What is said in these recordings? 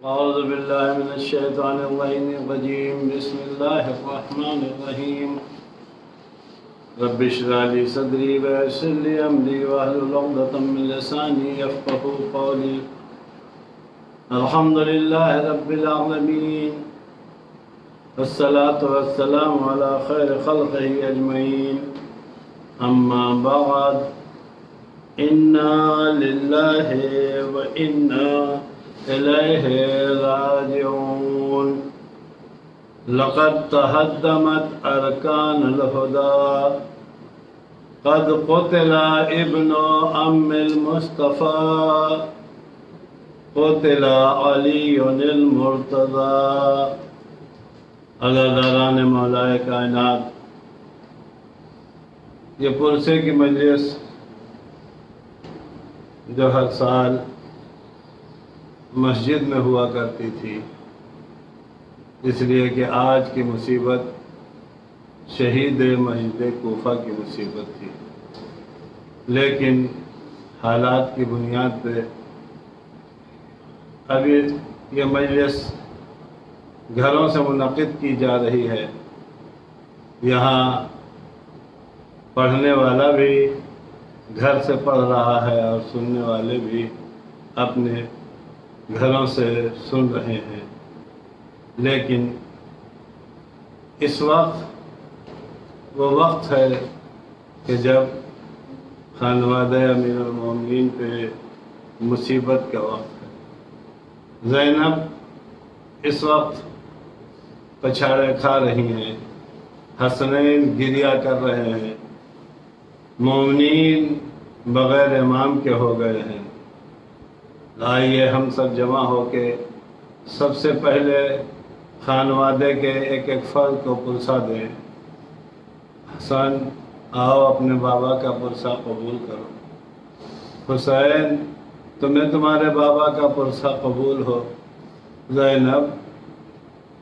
أعوذ بالله من الشيطان اللعين الرجيم. بسم الله الرحمن الرحيم. رب اشرح لي صدري ويسر لي أمري واحلل عقدة من لساني يفقهوا قولي. الحمد لله رب العالمين والصلاة والسلام على خير خلقه أجمعين. أما بعد، إنا لله وإنا إليه راجعون. لقد تهدمت أركان الهدى، قد قتل ابن عم المصطفى، قتل علی المرتضی. عزاداران مولا کائنات، یہ پرسے کی مجلس جو ہر سال مسجد میں ہوا کرتی تھی، اس لیے کہ آج کی مصیبت شہید مسجد کوفہ کی مصیبت تھی، لیکن حالات کی بنیاد پہ ابھی یہ مجلس گھروں سے منعقد کی جا رہی ہے. یہاں پڑھنے والا بھی گھر سے پڑھ رہا ہے اور سننے والے بھی اپنے گھروں سے سن رہے ہیں. لیکن اس وقت وہ وقت ہے کہ جب خانوادہ امیر المومنین پہ مصیبت کا وقت ہے. زینب اس وقت پچھاڑے کھا رہی ہیں، حسنین گریہ کر رہے ہیں، مومنین بغیر امام کے ہو گئے ہیں. آئیے ہم سب جمع ہو کے سب سے پہلے خانوادے کے ایک ایک فرد کو پرسہ دیں. حسن، آؤ اپنے بابا کا پرسہ قبول کرو. حسین، تمہیں تمہارے بابا کا پرسہ قبول ہو. زینب،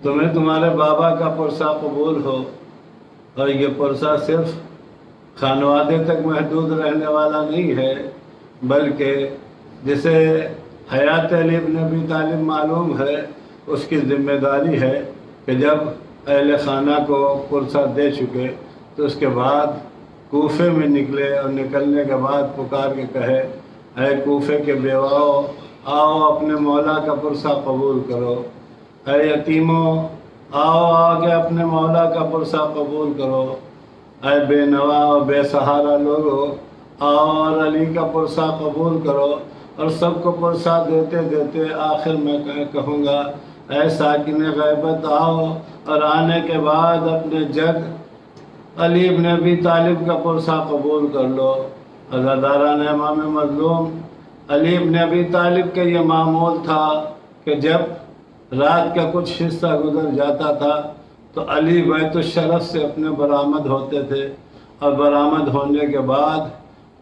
تمہیں تمہارے بابا کا پرسہ قبول ہو. اور یہ پرسہ صرف خانوادے تک محدود رہنے والا نہیں ہے، بلکہ جسے حیات علی ابن ابی طالب معلوم ہے، اس کی ذمہ داری ہے کہ جب اہل خانہ کو پرسہ دے چکے تو اس کے بعد کوفے میں نکلے، اور نکلنے کے بعد پکار کے کہے، اے کوفے کے بیواؤ، آؤ اپنے مولا کا پرسہ قبول کرو. اے یتیموں، آؤ آگے اپنے مولا کا پرسہ قبول کرو. اے بے نوا اور بے سہارا لوگو، آؤ اور علی کا پرسہ قبول کرو. اور سب کو پرسہ دیتے دیتے آخر میں کہوں گا، اے ساکن غیبت، آؤ اور آنے کے بعد اپنے جگ علی ابن ابی طالب کا پرسہ قبول کر لو. عزاداران امام مظلوم، علی ابن ابی طالب کا یہ معمول تھا کہ جب رات کا کچھ حصہ گزر جاتا تھا تو علی بیت الشرف سے اپنے برآمد ہوتے تھے، اور برآمد ہونے کے بعد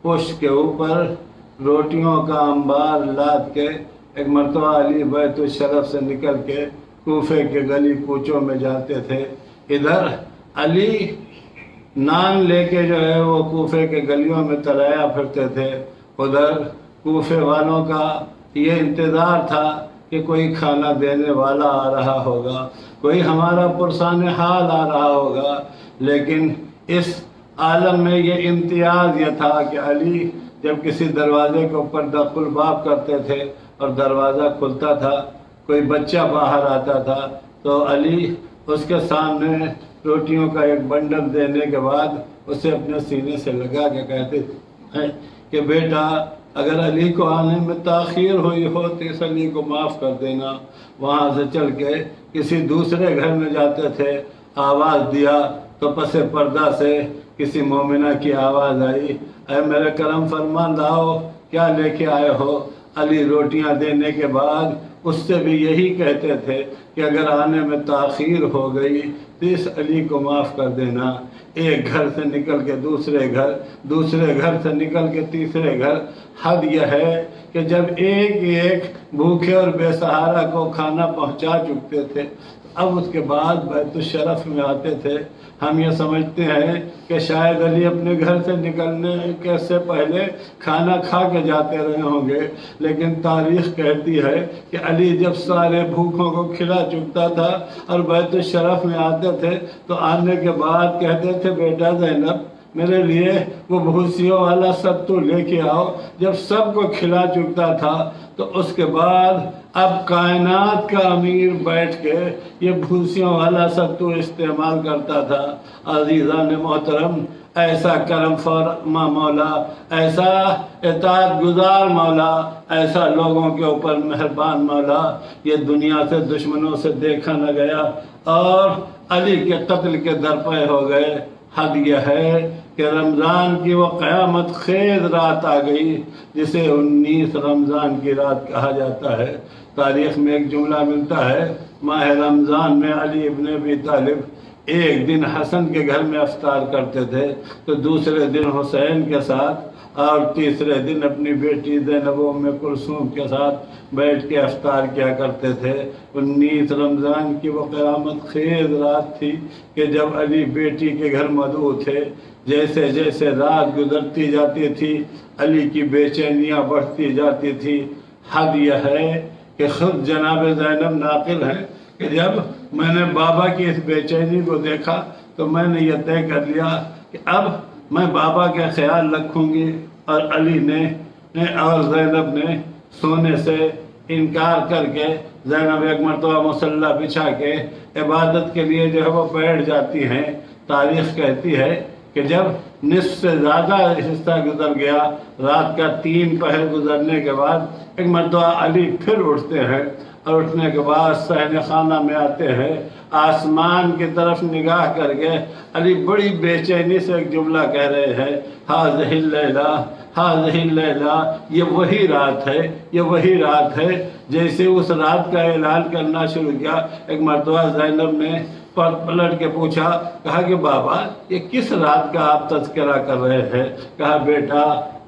پشت کے اوپر روٹیوں کا انبار لاد کے ایک مرتبہ علی بیت الشرف سے نکل کے کوفے کے گلی کوچوں میں جاتے تھے. ادھر علی نان لے کے جو ہے وہ کوفے کے گلیوں میں ترایا پھرتے تھے. ادھر کوفے والوں کا یہ انتظار تھا کہ کوئی کھانا دینے والا آ رہا ہوگا، کوئی ہمارا پرسان حال آ رہا ہوگا. لیکن اس عالم میں یہ امتیاز یہ تھا کہ علی جب کسی دروازے کے اوپر دق الباب کرتے تھے اور دروازہ کھلتا تھا، کوئی بچہ باہر آتا تھا تو علی اس کے سامنے روٹیوں کا ایک بنڈل دینے کے بعد اسے اپنے سینے سے لگا کے کہتے ہیں کہ بیٹا، اگر علی کو آنے میں تاخیر ہوئی ہو تو اس علی کو معاف کر دینا. وہاں سے چل کے کسی دوسرے گھر میں جاتے تھے، آواز دیا تو پس پردہ سے کسی مومنہ کی آواز آئی، اے میرے کرم فرما، لاؤ کیا لے کے آئے ہو. علی روٹیاں دینے کے بعد اس سے بھی یہی کہتے تھے کہ اگر آنے میں تاخیر ہو گئی تو اس علی کو معاف کر دینا. ایک گھر سے نکل کے دوسرے گھر، دوسرے گھر سے نکل کے تیسرے گھر. حد یہ ہے کہ جب ایک ایک بھوکے اور بے سہارا کو کھانا پہنچا چکتے تھے، اب اس کے بعد بیت الشرف میں آتے تھے. ہم یہ سمجھتے ہیں کہ شاید علی اپنے گھر سے نکلنے کے سے پہلے کھانا کھا کے جاتے رہے ہوں گے، لیکن تاریخ کہتی ہے کہ علی جب سارے بھوکوں کو کھلا چکتا تھا اور بیت الشرف میں آتے تھے تو آنے کے بعد کہتے تھے بیٹا زینب میرے لیے وہ بھوسیوں والا ستو لے کے آؤ. جب سب کو کھلا چکتا تھا تو اس کے بعد اب کائنات کا امیر بیٹھ کے یہ بھوسیوں والا ستو استعمال کرتا تھا. عزیزان محترم، ایسا کرم فرما مولا، ایسا اطاعت گزار مولا، ایسا لوگوں کے اوپر مہربان مولا یہ دنیا سے دشمنوں سے دیکھا نہ گیا اور علی کے قتل کے درپے ہو گئے. حد یہ ہے کہ رمضان کی وہ قیامت خیز رات آ گئی جسے 19 رمضان کی رات کہا جاتا ہے. تاریخ میں ایک جملہ ملتا ہے، ماہ رمضان میں علی ابن ابی طالب ایک دن حسن کے گھر میں افطار کرتے تھے تو دوسرے دن حسین کے ساتھ اور تیسرے دن اپنی بیٹی زینب ام کلثوم کے ساتھ بیٹھ کے افطار کیا کرتے تھے. 19 رمضان کی وہ قیامت خیز رات تھی کہ جب علی بیٹی کے گھر مدعو تھے. جیسے جیسے رات گزرتی جاتی تھی علی کی بے چینیاں بڑھتی جاتی تھی. حد یہ ہے کہ خود جناب زینب ناقل ہیں کہ جب میں نے بابا کی اس بے چینی کو دیکھا تو میں نے یہ طے کر لیا کہ اب میں بابا کا خیال رکھوں گی. اور علی نے اور زینب نے سونے سے انکار کر کے زینب ایک مرتبہ مصلی بچھا کے عبادت کے لیے جو ہے وہ بیٹھ جاتی ہیں. تاریخ کہتی ہے کہ جب نصف سے زیادہ حصہ گزر گیا، رات کا 3 پہر گزرنے کے بعد ایک مرتبہ علی پھر اٹھتے ہیں اور اٹھنے کے بعد صحن خانہ میں آتے ہیں. آسمان کی طرف نگاہ کر کے علی بڑی بے چینی سے ایک جملہ کہہ رہے ہیں، ہاذہ اللیلہ ہاذہ اللیلہ، یہ وہی رات ہے، یہ وہی رات ہے. جیسے اس رات کا اعلان کرنا شروع کیا ایک مرتبہ زینب نے پلٹ کے پوچھا، کہا کہ بابا یہ کس رات کا آپ تذکرہ کر رہے ہیں؟ کہا بیٹا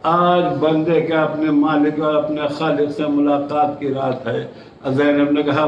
آج بندے کا اپنے مالک اور اپنے خالق سے ملاقات کی رات ہے. زینب نے کہا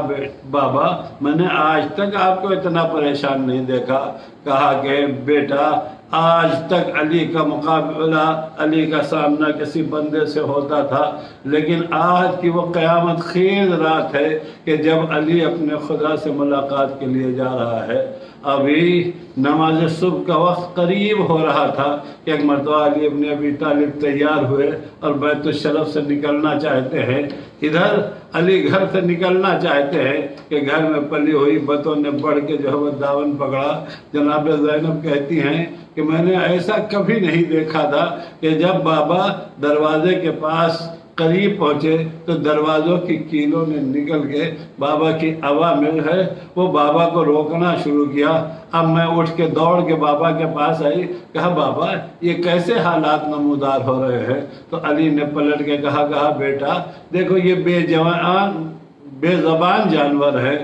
بابا میں نے آج تک آپ کو اتنا پریشان نہیں دیکھا. کہا کہ بیٹا آج تک علی کا مقابلہ، علی کا سامنا کسی بندے سے ہوتا تھا، لیکن آج کی وہ قیامت خیز رات ہے کہ جب علی اپنے خدا سے ملاقات کے لیے جا رہا ہے. ابھی نماز صبح کا وقت قریب ہو رہا تھا کہ ایک مرتبہ علی ابن ابی طالب تیار ہوئے اور بیت الشرف سے نکلنا چاہتے ہیں. ادھر علی گھر سے نکلنا چاہتے ہیں کہ گھر میں پلی ہوئی بتوں نے بڑھ کے جو ہے وہ دامن پکڑا. جناب زینب کہتی ہیں کہ میں نے ایسا کبھی نہیں دیکھا تھا کہ جب بابا دروازے کے پاس قریب پہنچے تو دروازوں کی کیلوں نے نکل کے بابا کی عوامل ہے وہ بابا کو روکنا شروع کیا. اب میں اٹھ کے دوڑ کے بابا کے پاس آئی، کہا بابا یہ کیسے حالات نمودار ہو رہے ہیں؟ تو علی نے پلٹ کے کہا بیٹا دیکھو یہ بے زبان جانور ہے،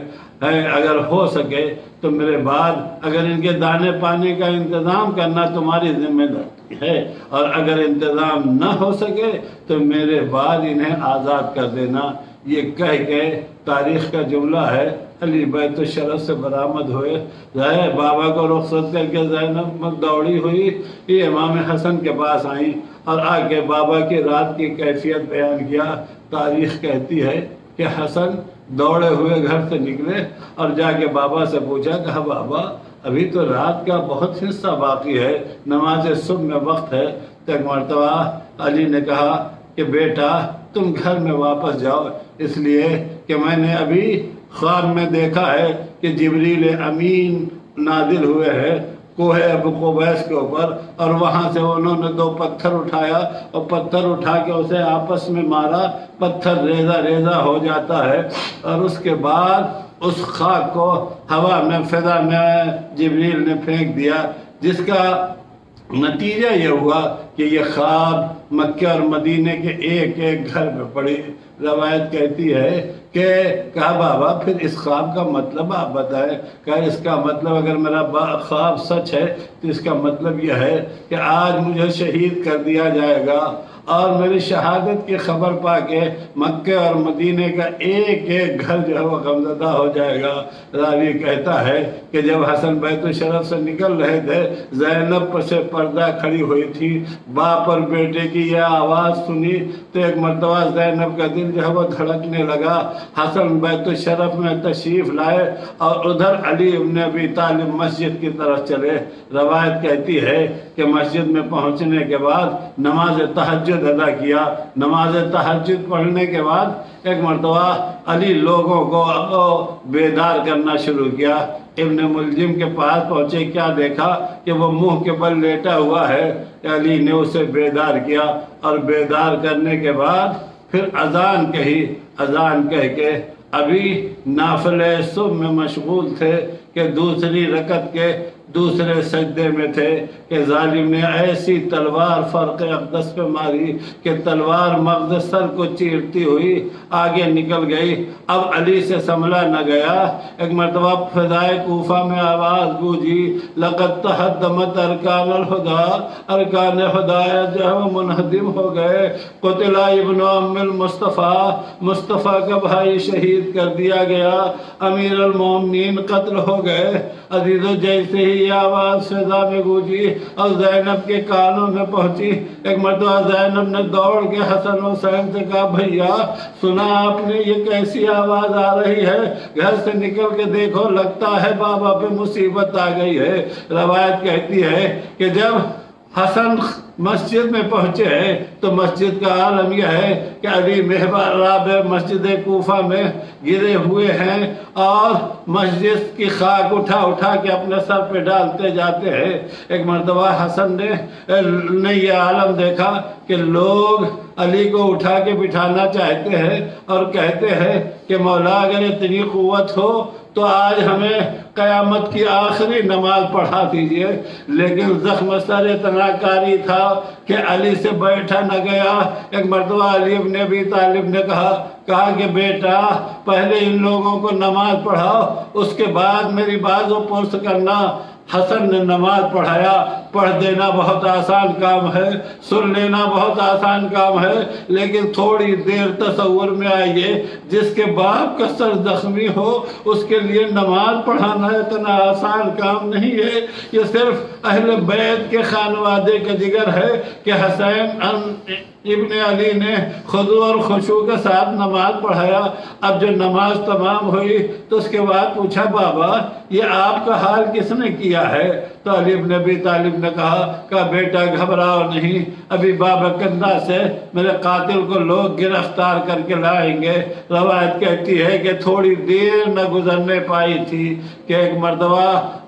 اگر ہو سکے تو میرے بعد اگر ان کے دانے پانی کا انتظام کرنا تمہاری ذمہ داری ہے، اور اگر انتظام نہ ہو سکے تو میرے بعد انہیں آزاد کر دینا. یہ کہہ کے تاریخ کا جملہ ہے علی بیت الشرف سے برآمد ہوئے. بابا کو رخصت کر کے زینب دوڑی ہوئی یہ امام حسن کے پاس آئیں اور آ کے بابا کی رات کی کیفیت بیان کیا. تاریخ کہتی ہے کہ حسن دوڑے ہوئے گھر سے نکلے اور جا کے بابا سے پوچھا، کہا بابا ابھی تو رات کا بہت حصہ باقی ہے، نماز صبح میں وقت ہے. تو ایک مرتبہ علی نے کہا کہ بیٹا تم گھر میں واپس جاؤ، اس لیے کہ میں نے ابھی خواب میں دیکھا ہے کہ جبریل امین نازل ہوئے ہیں کوہ ابو قبیس کے اوپر، اور وہاں سے انہوں نے 2 پتھر اٹھایا اور پتھر اٹھا کے اسے آپس میں مارا، پتھر ریزہ ریزہ ہو جاتا ہے، اور اس کے بعد اس خاک کو ہوا میں فضا میں جبریل نے پھینک دیا، جس کا نتیجہ یہ ہوا کہ یہ خواب مکہ اور مدینے کے ایک ایک گھر میں پڑی. روایت کہتی ہے کہ کہا بابا پھر اس خواب کا مطلب آپ بتائیں. کہا اس کا مطلب اگر میرا خواب سچ ہے تو اس کا مطلب یہ ہے کہ آج مجھے شہید کر دیا جائے گا اور میری شہادت کی خبر پا کے مکے اور مدینے کا ایک ایک گھر جو ہے وہ غمزدہ ہو جائے گا۔ راوی کہتا ہے کہ جب حسن بیت الشرف سے نکل رہے تھے، زینب پر سے پردہ کھڑی ہوئی تھی، باپ اور بیٹے کی یہ آواز سنی تو ایک مرتبہ زینب کا دل جو ہے وہ دھڑکنے لگا۔ حسن بیت الشرف میں تشریف لائے اور ادھر علی ابن ابی طالب مسجد کی طرف چلے۔ روایت کہتی ہے کہ مسجد میں پہنچنے کے بعد نماز تہجد ادا کیا۔ نماز تہجد پڑھنے کے بعد ایک مرتبہ علی لوگوں کو بیدار کرنا شروع کیا۔ ابن ملجم کے پاس پہنچے، کیا دیکھا کہ وہ منہ کے بل لیٹا ہوا ہے۔ علی نے اسے بیدار کیا اور بیدار کرنے کے بعد پھر اذان کہی۔ اذان کہہ کے ابھی نافلہ صبح میں مشغول تھے کہ دوسری رکعت کے دوسرے سجدے میں تھے کہ ظالم نے ایسی تلوار فرق اقدس پہ ماری کہ تلوار مغز سر کو چیرتی ہوئی آگے نکل گئی۔ اب علی سے سنبھلا نہ گیا۔ ایک مرتبہ فضائے کوفہ میں آواز گونجی، لقد تہدمت ارکان الہدا، ارکان ہدایت جو ہے منہدم ہو گئے۔ قتل ابن ام المصطفیٰ، مصطفیٰ کا بھائی شہید کر دیا گیا، امیر المومنین قتل ہو گئے۔ عزیزو جیسے ہی یہ آواز فضا میں گونجی اور زینب کے کانوں میں پہنچی، ایک مرتبہ زینب نے دوڑ کے حسن حسین سے کہا، بھیا سنا آپ نے یہ کیسی آواز آ رہی ہے؟ گھر سے نکل کے دیکھو، لگتا ہے بابا پہ مصیبت آ گئی ہے۔ روایت کہتی ہے کہ جب حسن مسجد میں پہنچے ہیں تو مسجد کا عالم یہ ہے کہ علی محراب مسجد کوفہ میں گرے ہوئے ہیں اور مسجد کی خاک اٹھا اٹھا کے اپنے سر پہ ڈالتے جاتے ہیں۔ ایک مرتبہ حسن نے یہ عالم دیکھا کہ لوگ علی کو اٹھا کے بٹھانا چاہتے ہیں اور کہتے ہیں کہ مولا اگر اتنی قوت ہو تو آج ہمیں قیامت کی آخری نماز پڑھا دیجئے، لیکن زخم سر اتنا کاری تھا کہ علی سے بیٹھا نہ گیا۔ ایک مرتبہ علی ابن ابی طالب نے کہا کہ بیٹا پہلے ان لوگوں کو نماز پڑھاؤ، اس کے بعد میری بات و پرس کرنا۔ حسن نے نماز پڑھایا۔ پڑھ دینا بہت آسان کام ہے، سن لینا بہت آسان کام ہے، لیکن تھوڑی دیر تصور میں آئیے، جس کے باپ کا سر زخمی ہو اس کے لیے نماز پڑھانا اتنا آسان کام نہیں ہے۔ یہ صرف اہل بیت کے خانوادے کا جگر ہے کہ حسین ابن علی نے خضوع اور خشوع کے ساتھ نماز پڑھایا۔ اب جو نماز تمام ہوئی تو اس کے بعد پوچھا، بابا یہ آپ کا حال کس نے کیا ہے؟ تو علی ابن ابی طالب نے کہا بیٹا گھبراؤ نہیں، ابھی بابا کندہ سے میرے قاتل کو لوگ گرفتار کر کے لائیں گے۔ روایت کہتی ہے کہ تھوڑی دیر نہ گزرنے پائی تھی کہ ایک مرتبہ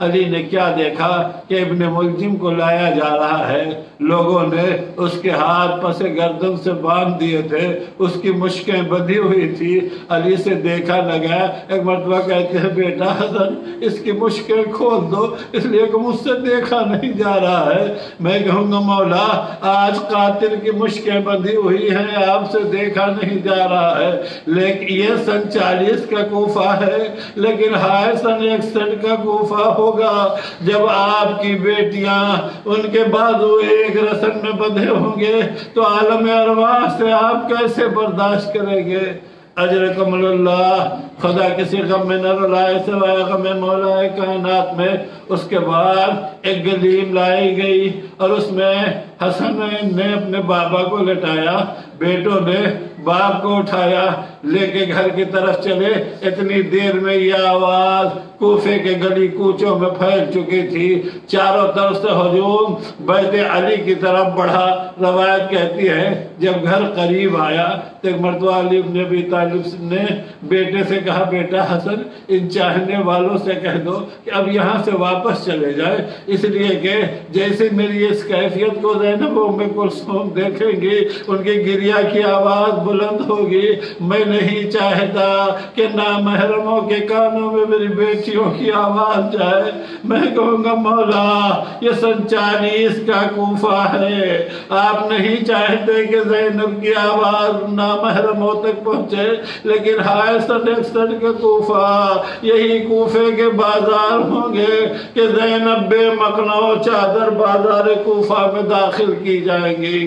علی نے کیا دیکھا کہ ابن ملجم کو لایا جا رہا ہے۔ لوگوں نے اس کے ہاتھ پس گردن سے باندھ دیے تھے، اس کی مشکیں بندھی ہوئی تھی، علی سے دیکھا نہ گیا۔ ایک مرتبہ کہتے ہیں بیٹا حسن اس کی مشکیں کھول دو، اس لیے کہ مجھ سے دیکھا نہیں جا رہا ہے۔ میں کہوں گا مولا آج قاتل کی مشکیں بندھی ہوئی ہیں، آپ سے دیکھا نہیں جا رہا ہے، لیکن یہ سن 40 کا کوفہ ہے، لیکن ہائے سن 61 کا کوفہ ہوگا جب آپ کی بیٹیاں ان کے بازو ایک رسن میں بندھے ہوں گے تو عالم ارواح سے آپ کیسے برداشت کریں گے؟ اجرکم اللہ۔ خدا کسی غم میں نہ رلائے سوائے غم مولا کائنات میں۔ اس کے بعد ایک گلیم لائی گئی اور اس میں حسن نے اپنے بابا کو لٹایا، بیٹوں نے باپ کو اٹھایا، لے کے گھر کی طرف چلے۔ اتنی دیر میں یہ آواز کوفے کے گلی کوچوں میں پھیل چکی تھی، چاروں طرف سے ہجوم بیت علی کی طرف بڑھا۔ روایت کہتی ہے جب گھر قریب آیا تو ایک مرتبہ علی ابن ابی طالب نے بیٹے سے کہا بیٹا حسن ان چاہنے والوں سے کہہ دو کہ اب یہاں سے واپس چلے جائے، اس لیے کہ جیسے میری اس کیفیت کو زینب و ام کلثوم دیکھیں گی ان کی گریہ کی آواز بلند ہوگی۔ میں نہیں چاہتا کہ نامحرموں کے کانوں میں میری بیٹیوں کی آواز جائے۔ میں کہوں گا مولا یہ سن 40 کا کوفہ ہے، آپ نہیں چاہتے کہ زینب کی آواز نامحرموں تک پہنچے، لیکن ہائے سن 61 کا کوفہ، یہی کوفے کے بازار ہوں گے کہ زینب بے مقنع چادر بازار کوفہ میں داخل کی جائیں گی۔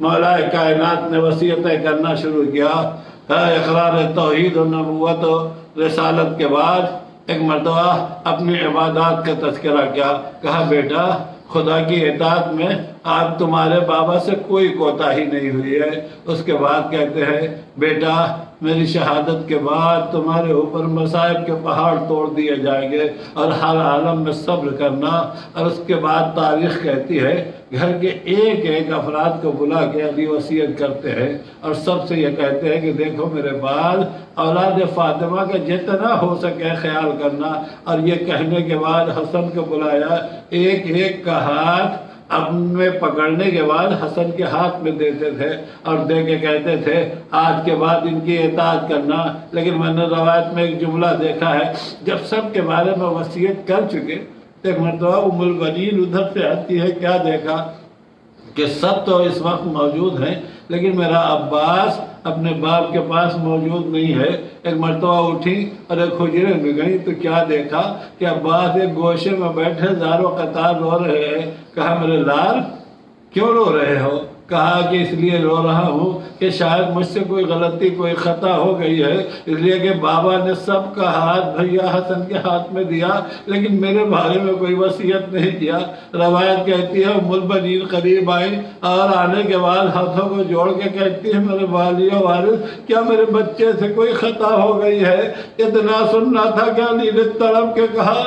مولا کائنات نے وصیتیں کرنا شروع کیا۔ اقرار توحید و نبوت و رسالت کے بعد ایک مرتبہ اپنی عبادات کا تذکرہ کیا۔ کہا بیٹا خدا کی اطاعت میں آپ تمہارے بابا سے کوئی کوتاہی نہیں ہوئی ہے۔ اس کے بعد کہتے ہیں بیٹا میری شہادت کے بعد تمہارے اوپر مصائب کے پہاڑ توڑ دیے جائیں گے اور ہر عالم میں صبر کرنا۔ اور اس کے بعد تاریخ کہتی ہے گھر کے ایک ایک افراد کو بلا کے علی وصیت کرتے ہیں اور سب سے یہ کہتے ہیں کہ دیکھو میرے بعد اولاد فاطمہ کا جتنا ہو سکے خیال کرنا۔ اور یہ کہنے کے بعد حسن کو بلایا، ایک ایک کا ہاتھ اپنے پکڑنے کے بعد حسن کے ہاتھ میں دیتے تھے اور دے کے کہتے تھے آج کے بعد ان کی اطاعت کرنا۔ لیکن میں نے روایت میں ایک جملہ دیکھا ہے، جب سب کے بارے میں وصیت کر چکے تو ایک مرتبہ ام البنین ادھر سے آتی ہے، کیا دیکھا کہ سب تو اس وقت موجود ہیں لیکن میرا عباس اپنے باپ کے پاس موجود نہیں ہے۔ ایک مرتبہ اٹھی اور ایک حجرے میں گئی تو کیا دیکھا کہ عباس ایک گوشے میں بیٹھے زارو قطار رو رہے ہیں۔ کہا میرے لال کیوں رو رہے ہو؟ کہا کہ اس لیے رو رہا ہوں کہ شاید مجھ سے کوئی غلطی کوئی خطا ہو گئی ہے، اس لیے کہ بابا نے سب کا ہاتھ بھیا حسن کے ہاتھ میں دیا لیکن میرے بارے میں کوئی وصیت نہیں کیا۔ روایت کہتی ہے ام البنین قریب آئی اور آنے کے بعد ہاتھوں کو جوڑ کے کہتی ہے میرے والی و وارث کیا میرے بچے سے کوئی خطا ہو گئی ہے؟ اتنا سننا تھا کہ علی نے تڑپ کے کہا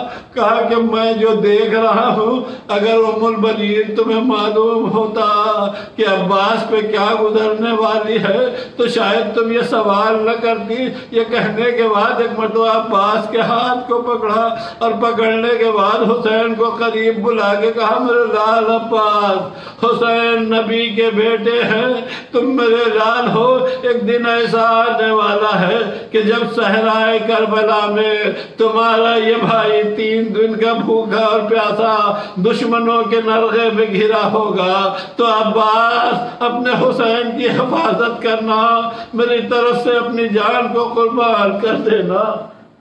کہ میں جو دیکھ رہا ہوں اگر ام البنین تمہیں معلوم ہوتا کہ عباس پہ کیا گزرنے والی ہے تو شاید تم یہ سوال نہ کرتی۔ یہ کہنے کے بعد ایک مرتبہ عباس کے ہاتھ کو پکڑا اور پکڑنے کے بعد حسین کو قریب بلا کے کہا میرے لال عباس حسین نبی کے بیٹے ہیں، تم میرے لال ہو، ایک دن ایسا آنے والا ہے کہ جب صحرائے کربلا میں تمہارا یہ بھائی 3 دن کا بھوکا اور پیاسا دشمنوں کے نرغے میں گھرا ہوگا تو عباس اپنے حسین کی حفاظت کرنا، میری طرف سے اپنی جان کو قربان کر دینا۔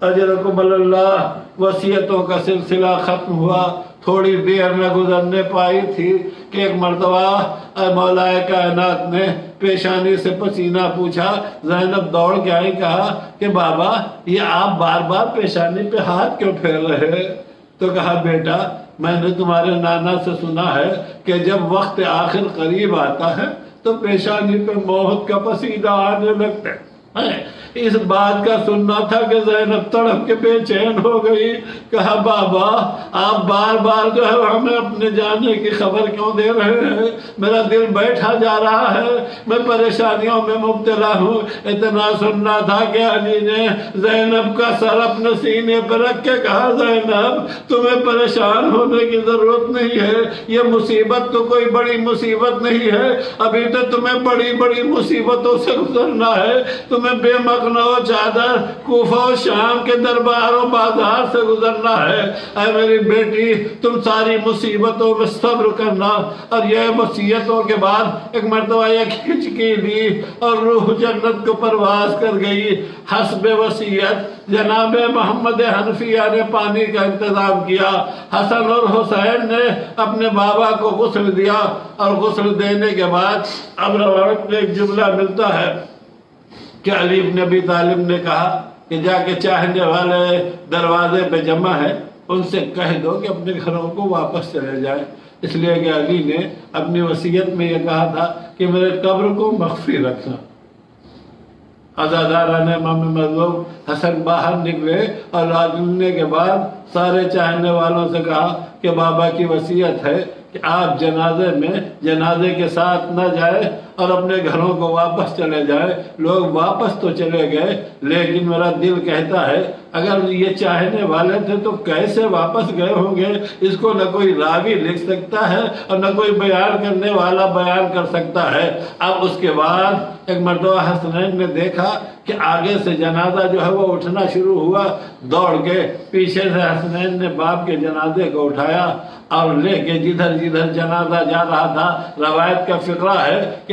اجرکم اللہ۔ وصیتوں کا سلسلہ ختم ہوا، تھوڑی دیر میں گزرنے پائی تھی کہ ایک مرتبہ مولا کائنات نے پیشانی سے پسینہ پوچھا۔ زینب دوڑ کے آئی، کہا کہ بابا یہ آپ بار بار پیشانی پہ ہاتھ کیوں پھیر رہے ہیں؟ تو کہا بیٹا میں نے تمہارے نانا سے سنا ہے کہ جب وقت آخر قریب آتا ہے تو پیشانی پہ موت کا پسینہ آنے لگتا ہے۔ اس بات کا سننا تھا کہ زینب تڑپ کے بے چین ہو گئی۔ کہا بابا آپ بار بار جو ہے ہمیں اپنے جانے کی خبر کیوں دے رہے ہیں؟ میرا دل بیٹھا جا رہا ہے، میں پریشانیوں میں مبتلا ہوں۔ اتنا سننا تھا کہ علی نے زینب کا سر اپنے سینے پر رکھ کے کہا زینب تمہیں پریشان ہونے کی ضرورت نہیں ہے، یہ مصیبت تو کوئی بڑی مصیبت نہیں ہے، ابھی تو تمہیں بڑی بڑی مصیبتوں سے گزرنا ہے، تمہیں بے مقنع و چادر کوفہ و شام کے دربار و بازار سے گزرنا ہے۔ اے میری بیٹی تم ساری مصیبتوں میں صبر کرنا۔ اور یہ وصیتوں کے بعد ایک مرتبہ ایک ہچکی لی اور روح جنت کو پرواز کر گئی۔ حسب وصیت جناب محمد حنفیہ نے پانی کا انتظام کیا، حسن اور حسین نے اپنے بابا کو غسل دیا اور غسل دینے کے بعد اب روایت میں ایک جملہ ملتا ہے کہ علی بن ابی طالب نے کہا کہ جا کے چاہنے والے دروازے پہ جمع ہے ان سے کہہ دو کہ اپنے گھروں کو واپس چلے جائیں، اس لیے کہ علی نے اپنی وصیت میں یہ کہا تھا کہ میرے قبر کو مخفی رکھنا۔ عزاداران امام مظلوم حسن باہر نکلے اور نکلنے کے بعد سارے چاہنے والوں سے کہا کہ بابا کی وصیت ہے کہ آپ جنازے میں جنازے کے ساتھ نہ جائے اور اپنے گھروں کو واپس چلے جائے۔ لوگ واپس تو چلے گئے لیکن میرا دل کہتا ہے اگر یہ چاہنے والے تھے تو کیسے واپس گئے ہوں گے؟ اس کو نہ کوئی راوی لکھ سکتا ہے اور نہ کوئی بیان کرنے والا بیان کر سکتا ہے۔ اب اس کے بعد ایک مرتبہ حسنین نے دیکھا کہ آگے سے جنازہ جو ہے وہ اٹھنا شروع ہوا، دوڑ کے پیچھے سے حسنین نے باپ کے جنازے کو اٹھایا اور لے کے جدھر جدھر جنازہ جا رہا تھا۔ روایت کا فقرہ ہے کہ